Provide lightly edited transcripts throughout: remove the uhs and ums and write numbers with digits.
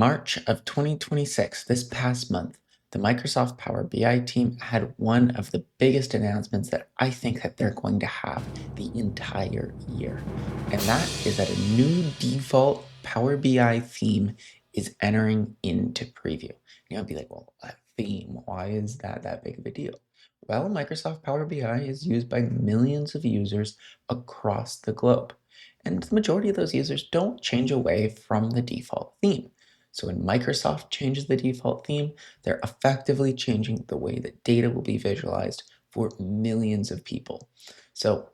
March of 2026, this past month, the Microsoft Power BI team had one of the biggest announcements that I think that they're going to have the entire year. And that is that a new default Power BI theme is entering into preview. You'll be like, well, a theme, why is that big of a deal? Well, Microsoft Power BI is used by millions of users across the globe. And the majority of those users don't change away from the default theme. So when Microsoft changes the default theme, they're effectively changing the way that data will be visualized for millions of people. So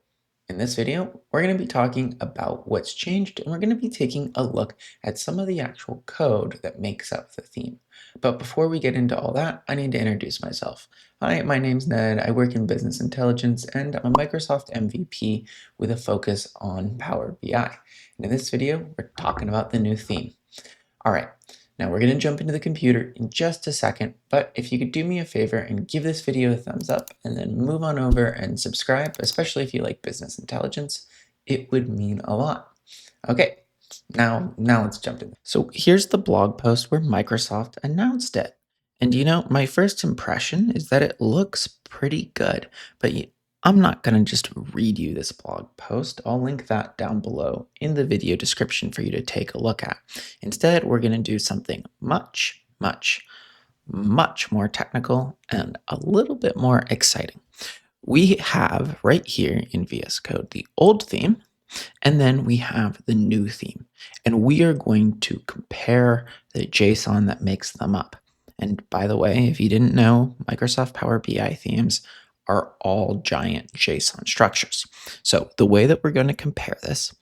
in this video, we're going to be talking about what's changed, and we're going to be taking a look at some of the actual code that makes up the theme. But before we get into all that, I need to introduce myself. Hi, my name's Ned. I work in business intelligence, and I'm a Microsoft MVP with a focus on Power BI. And in this video, we're talking about the new theme. All right, now we're going to jump into the computer in just a second, but if you could do me a favor and give this video a thumbs up and then move on over and subscribe, especially if you like business intelligence, it would mean a lot. Okay, now let's jump in. So here's the blog post where Microsoft announced it. And my first impression is that it looks pretty good, but I'm not going to just read you this blog post. I'll link that down below in the video description for you to take a look at. Instead, we're going to do something much more technical and a little bit more exciting. We have right here in VS Code the old theme, and then we have the new theme. And we are going to compare the JSON that makes them up. And by the way, if you didn't know, Microsoft Power BI themes are all giant JSON structures. So the way that we're going to compare this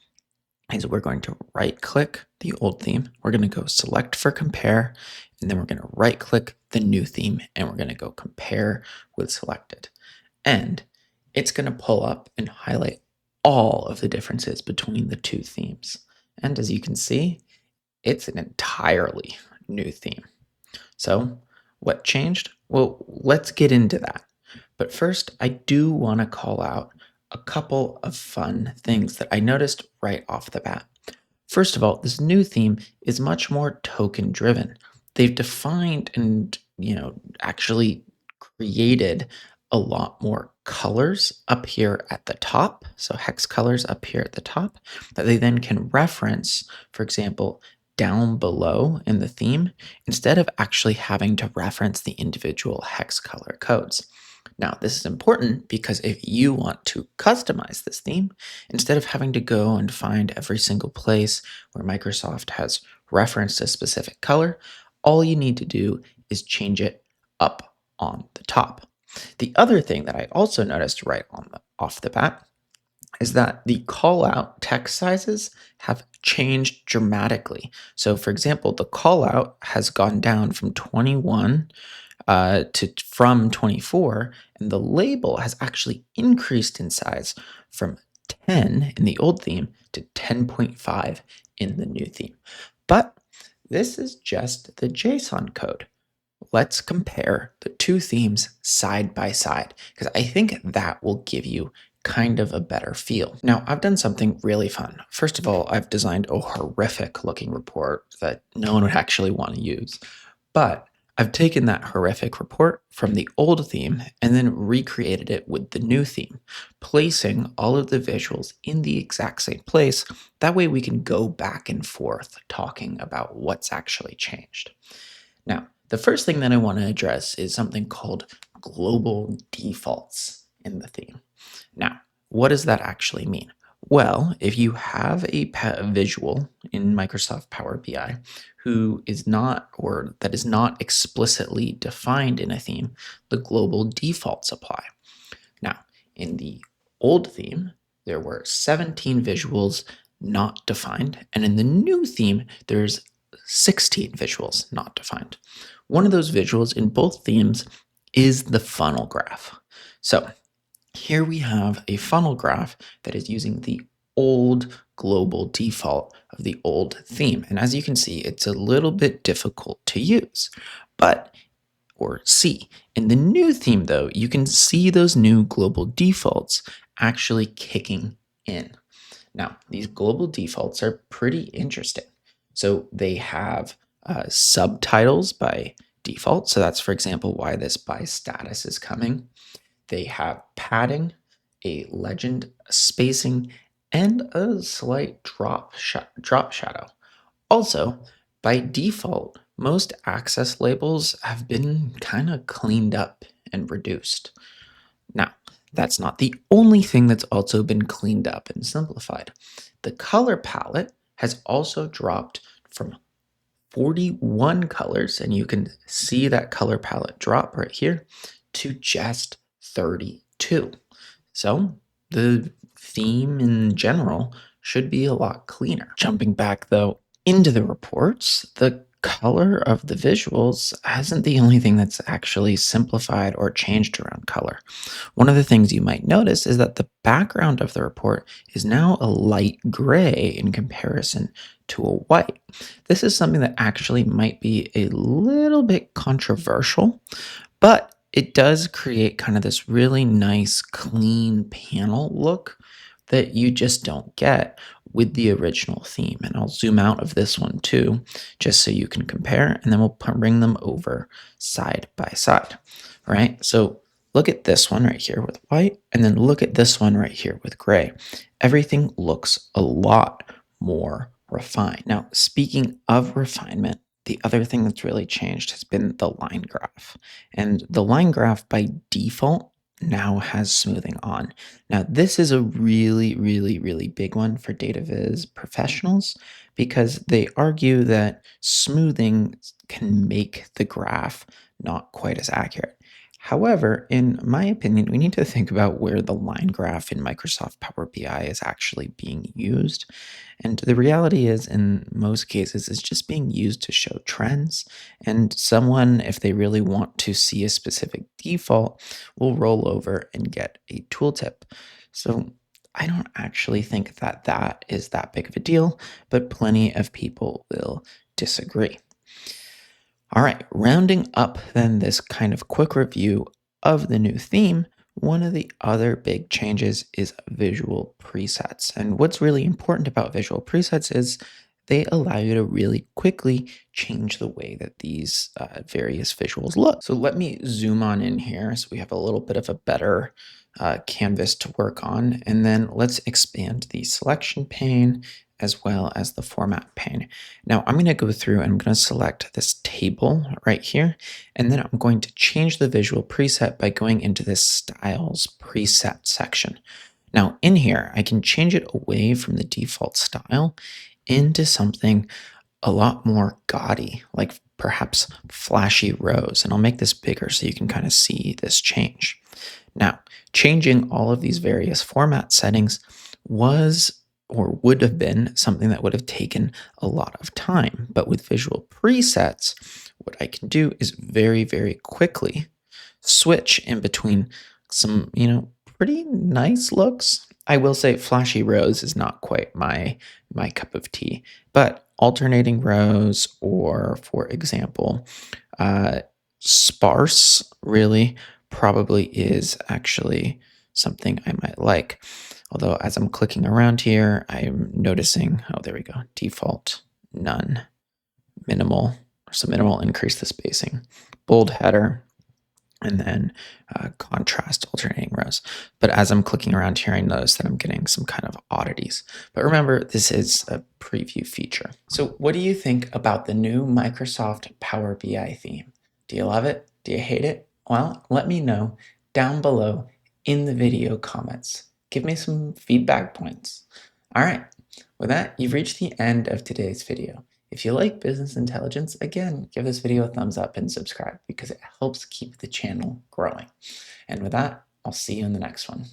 is we're going to right-click the old theme. We're going to go select for compare, and then we're going to right-click the new theme, and we're going to go compare with selected. And it's going to pull up and highlight all of the differences between the two themes. And as you can see, it's an entirely new theme. So what changed? Well, let's get into that. But first, I do want to call out a couple of fun things that I noticed right off the bat. First of all, this new theme is much more token driven. They've defined and, actually created a lot more colors up here at the top. So hex colors up here at the top that they then can reference, for example, down below in the theme, instead of actually having to reference the individual hex color codes. Now, this is important because if you want to customize this theme, instead of having to go and find every single place where Microsoft has referenced a specific color, all you need to do is change it up on the top. The other thing that I also noticed right off the bat is that the call-out text sizes have changed dramatically. So for example, the call-out has gone down from 21 from 24, and the label has actually increased in size from 10 in the old theme to 10.5 in the new theme. But this is just the JSON code. Let's compare the two themes side by side, because I think that will give you kind of a better feel. Now, I've done something really fun. First of all, I've designed a horrific looking report that no one would actually want to use. But I've taken that horrific report from the old theme and then recreated it with the new theme, placing all of the visuals in the exact same place. That way we can go back and forth talking about what's actually changed. Now, the first thing that I want to address is something called global defaults in the theme. Now, what does that actually mean? Well, if you have a visual in Microsoft Power BI who is not, or that is not explicitly defined in a theme, the global defaults apply. Now, in the old theme, there were 17 visuals not defined, and in the new theme, there's 16 visuals not defined. One of those visuals in both themes is the funnel graph. So here we have a funnel graph that is using the old global default of the old theme. And as you can see, it's a little bit difficult to use, or see. In the new theme though, you can see those new global defaults actually kicking in. Now, these global defaults are pretty interesting. So they have subtitles by default. So that's, for example, why this by status is coming. They have padding, a legend, spacing, and a slight drop shadow. Also, by default, most access labels have been kind of cleaned up and reduced. Now, that's not the only thing that's also been cleaned up and simplified. The color palette has also dropped from 41 colors, and you can see that color palette drop right here, to just 32. So the theme in general should be a lot cleaner. Jumping back though into the reports, the color of the visuals isn't the only thing that's actually simplified or changed around color. One of the things you might notice is that the background of the report is now a light gray in comparison to a white. This is something that actually might be a little bit controversial, but it does create kind of this really nice, clean panel look that you just don't get with the original theme. And I'll zoom out of this one too, just so you can compare, and then we'll bring them over side by side, right? So look at this one right here with white, and then look at this one right here with gray. Everything looks a lot more refined. Now, speaking of refinement, the other thing that's really changed has been the line graph. And the line graph by default now has smoothing on. Now, this is a really, really, really big one for data viz professionals because they argue that smoothing can make the graph not quite as accurate. However, in my opinion, we need to think about where the line graph in Microsoft Power BI is actually being used. And the reality is, in most cases, it's just being used to show trends. And someone, if they really want to see a specific default, will roll over and get a tooltip. So I don't actually think that that is that big of a deal, but plenty of people will disagree. All right, rounding up then this kind of quick review of the new theme, one of the other big changes is visual presets. And what's really important about visual presets is they allow you to really quickly change the way that these various visuals look. So let me zoom on in here so we have a little bit of a better canvas to work on. And then let's expand the selection pane as well as the format pane. Now I'm going to go through and I'm going to select this table right here, and then I'm going to change the visual preset by going into this styles preset section. Now in here, I can change it away from the default style into something a lot more gaudy, like perhaps flashy rows. And I'll make this bigger so you can kind of see this change. Now, changing all of these various format settings was or would have been something that would have taken a lot of time. But with visual presets, what I can do is very, very quickly switch in between some, pretty nice looks. I will say flashy rows is not quite my cup of tea, but alternating rows or, for example, sparse really probably is actually something I might like. Although as I'm clicking around here, I'm noticing, oh, there we go, default, none, minimal, so minimal, increase the spacing, bold header, and then contrast alternating rows. But as I'm clicking around here, I notice that I'm getting some kind of oddities. But remember, this is a preview feature. So what do you think about the new Microsoft Power BI theme? Do you love it? Do you hate it? Well, let me know down below in the video comments. Give me some feedback points. All right, with that, you've reached the end of today's video. If you like business intelligence, again, give this video a thumbs up and subscribe because it helps keep the channel growing. And with that, I'll see you in the next one.